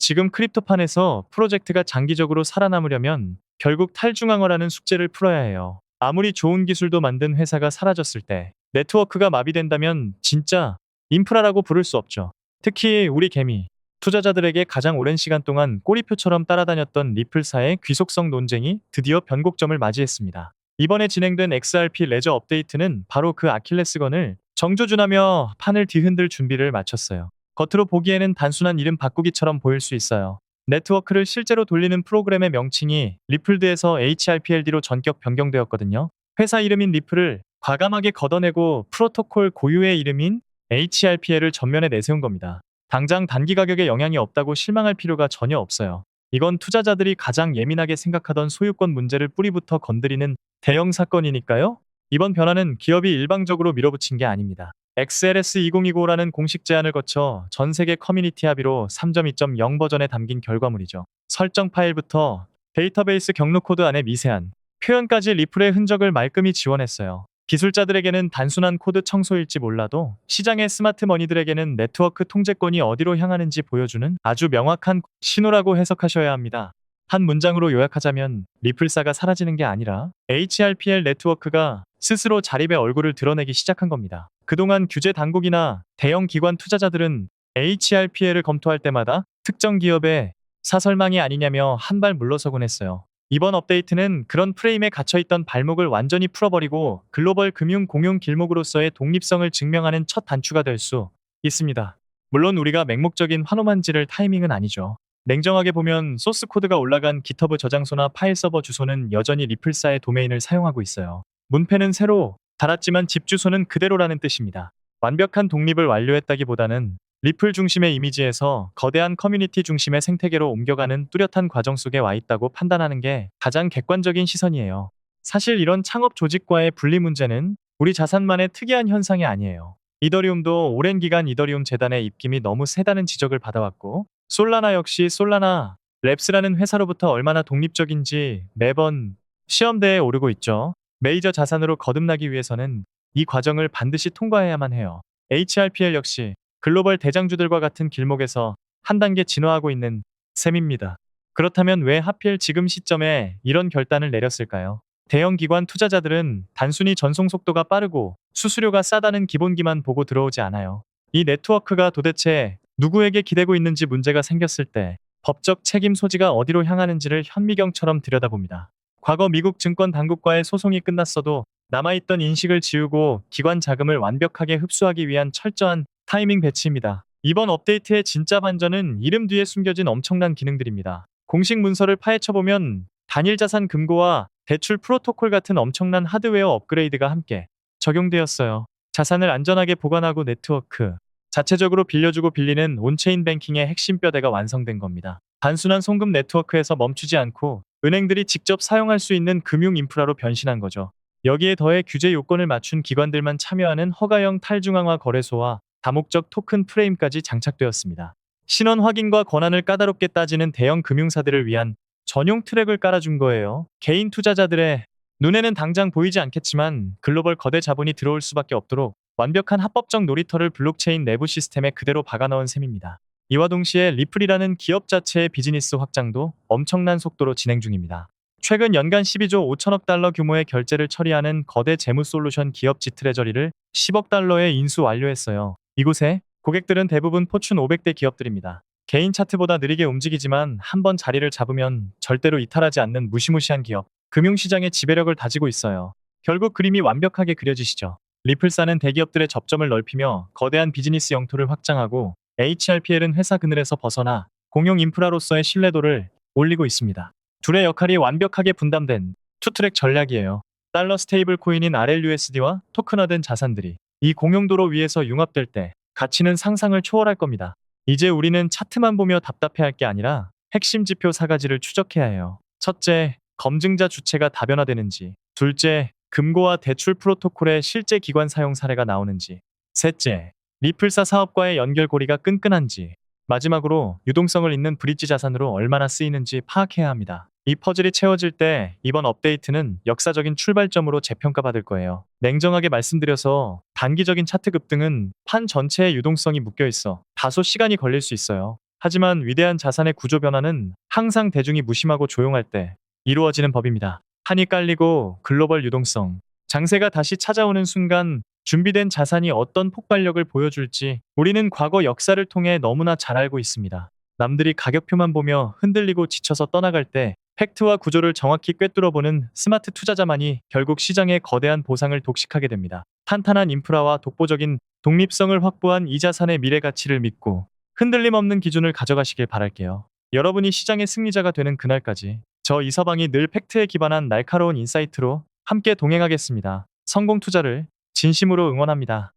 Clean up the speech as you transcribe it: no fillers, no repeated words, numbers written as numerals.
지금 크립토판에서 프로젝트가 장기적으로 살아남으려면 결국 탈중앙화라는 숙제를 풀어야 해요. 아무리 좋은 기술도 만든 회사가 사라졌을 때 네트워크가 마비된다면 진짜 인프라라고 부를 수 없죠. 특히 우리 개미 투자자들에게 가장 오랜 시간 동안 꼬리표처럼 따라다녔던 리플사의 귀속성 논쟁이 드디어 변곡점을 맞이했습니다. 이번에 진행된 XRP 레저 업데이트는 바로 그 아킬레스건을 정조준하며 판을 뒤흔들 준비를 마쳤어요. 겉으로 보기에는 단순한 이름 바꾸기처럼 보일 수 있어요. 네트워크를 실제로 돌리는 프로그램의 명칭이 리플드에서 HRPLD로 전격 변경되었거든요. 회사 이름인 리플을 과감하게 걷어내고 프로토콜 고유의 이름인 HRPL을 전면에 내세운 겁니다. 당장 단기 가격에 영향이 없다고 실망할 필요가 전혀 없어요. 이건 투자자들이 가장 예민하게 생각하던 소유권 문제를 뿌리부터 건드리는 대형 사건이니까요. 이번 변화는 기업이 일방적으로 밀어붙인 게 아닙니다. XLS2025라는 공식 제안을 거쳐 전 세계 커뮤니티 합의로 3.2.0 버전에 담긴 결과물이죠. 설정 파일부터 데이터베이스 경로 코드 안에 미세한 표현까지 리플의 흔적을 말끔히 지원했어요. 기술자들에게는 단순한 코드 청소일지 몰라도 시장의 스마트머니들에게는 네트워크 통제권이 어디로 향하는지 보여주는 아주 명확한 신호라고 해석하셔야 합니다. 한 문장으로 요약하자면 리플사가 사라지는 게 아니라 HRPL 네트워크가 스스로 자립의 얼굴을 드러내기 시작한 겁니다. 그동안 규제 당국이나 대형 기관 투자자들은 HRPL을 검토할 때마다 특정 기업의 사설망이 아니냐며 한 발 물러서곤 했어요. 이번 업데이트는 그런 프레임에 갇혀있던 발목을 완전히 풀어버리고 글로벌 금융 공용 길목으로서의 독립성을 증명하는 첫 단추가 될 수 있습니다. 물론 우리가 맹목적인 환호만 지를 타이밍은 아니죠. 냉정하게 보면 소스 코드가 올라간 GitHub 저장소나 파일 서버 주소는 여전히 리플사의 도메인을 사용하고 있어요. 문패는 새로 달았지만 집 주소는 그대로라는 뜻입니다. 완벽한 독립을 완료했다기보다는 리플 중심의 이미지에서 거대한 커뮤니티 중심의 생태계로 옮겨가는 뚜렷한 과정 속에 와 있다고 판단하는 게 가장 객관적인 시선이에요. 사실 이런 창업 조직과의 분리 문제는 우리 자산만의 특이한 현상이 아니에요. 이더리움도 오랜 기간 이더리움 재단의 입김이 너무 세다는 지적을 받아왔고, 솔라나 역시 솔라나 랩스라는 회사로부터 얼마나 독립적인지 매번 시험대에 오르고 있죠. 메이저 자산으로 거듭나기 위해서는 이 과정을 반드시 통과해야만 해요. HRPL 역시 글로벌 대장주들과 같은 길목에서 한 단계 진화하고 있는 셈입니다. 그렇다면 왜 하필 지금 시점에 이런 결단을 내렸을까요? 대형 기관 투자자들은 단순히 전송 속도가 빠르고 수수료가 싸다는 기본기만 보고 들어오지 않아요. 이 네트워크가 도대체 누구에게 기대고 있는지 문제가 생겼을 때 법적 책임 소지가 어디로 향하는지를 현미경처럼 들여다봅니다. 과거 미국 증권 당국과의 소송이 끝났어도 남아있던 인식을 지우고 기관 자금을 완벽하게 흡수하기 위한 철저한 타이밍 배치입니다. 이번 업데이트의 진짜 반전은 이름 뒤에 숨겨진 엄청난 기능들입니다. 공식 문서를 파헤쳐보면 단일 자산 금고와 대출 프로토콜 같은 엄청난 하드웨어 업그레이드가 함께 적용되었어요. 자산을 안전하게 보관하고 네트워크 자체적으로 빌려주고 빌리는 온체인 뱅킹의 핵심 뼈대가 완성된 겁니다. 단순한 송금 네트워크에서 멈추지 않고 은행들이 직접 사용할 수 있는 금융 인프라로 변신한 거죠. 여기에 더해 규제 요건을 맞춘 기관들만 참여하는 허가형 탈중앙화 거래소와 다목적 토큰 프레임까지 장착되었습니다. 신원 확인과 권한을 까다롭게 따지는 대형 금융사들을 위한 전용 트랙을 깔아준 거예요. 개인 투자자들의 눈에는 당장 보이지 않겠지만 글로벌 거대 자본이 들어올 수밖에 없도록 완벽한 합법적 놀이터를 블록체인 내부 시스템에 그대로 박아넣은 셈입니다. 이와 동시에 리플이라는 기업 자체의 비즈니스 확장도 엄청난 속도로 진행 중입니다. 최근 연간 12조 5천억 달러 규모의 결제를 처리하는 거대 재무 솔루션 기업 지트레저리를 10억 달러에 인수 완료했어요. 이곳에 고객들은 대부분 포춘 500대 기업들입니다. 개인 차트보다 느리게 움직이지만 한번 자리를 잡으면 절대로 이탈하지 않는 무시무시한 기업, 금융시장의 지배력을 다지고 있어요. 결국 그림이 완벽하게 그려지시죠. 리플사는 대기업들의 접점을 넓히며 거대한 비즈니스 영토를 확장하고 HRPL은 회사 그늘에서 벗어나 공용 인프라로서의 신뢰도를 올리고 있습니다. 둘의 역할이 완벽하게 분담된 투트랙 전략이에요. 달러 스테이블 코인인 RLUSD와 토큰화된 자산들이 이 공용도로 위에서 융합될 때 가치는 상상을 초월할 겁니다. 이제 우리는 차트만 보며 답답해할 게 아니라 핵심 지표 4가지를 추적해야 해요. 첫째, 검증자 주체가 다변화되는지. 둘째, 금고와 대출 프로토콜의 실제 기관 사용 사례가 나오는지. 셋째, 리플사 사업과의 연결고리가 끈끈한지. 마지막으로 유동성을 잇는 브릿지 자산으로 얼마나 쓰이는지 파악해야 합니다. 이 퍼즐이 채워질 때 이번 업데이트는 역사적인 출발점으로 재평가받을 거예요. 냉정하게 말씀드려서 단기적인 차트 급등은 판 전체의 유동성이 묶여 있어 다소 시간이 걸릴 수 있어요. 하지만 위대한 자산의 구조 변화는 항상 대중이 무심하고 조용할 때 이루어지는 법입니다. 한이 깔리고 글로벌 유동성, 장세가 다시 찾아오는 순간 준비된 자산이 어떤 폭발력을 보여줄지 우리는 과거 역사를 통해 너무나 잘 알고 있습니다. 남들이 가격표만 보며 흔들리고 지쳐서 떠나갈 때 팩트와 구조를 정확히 꿰뚫어보는 스마트 투자자만이 결국 시장의 거대한 보상을 독식하게 됩니다. 탄탄한 인프라와 독보적인 독립성을 확보한 이 자산의 미래 가치를 믿고 흔들림 없는 기준을 가져가시길 바랄게요. 여러분이 시장의 승리자가 되는 그날까지 저 이서방이 늘 팩트에 기반한 날카로운 인사이트로 함께 동행하겠습니다. 성공 투자를 진심으로 응원합니다.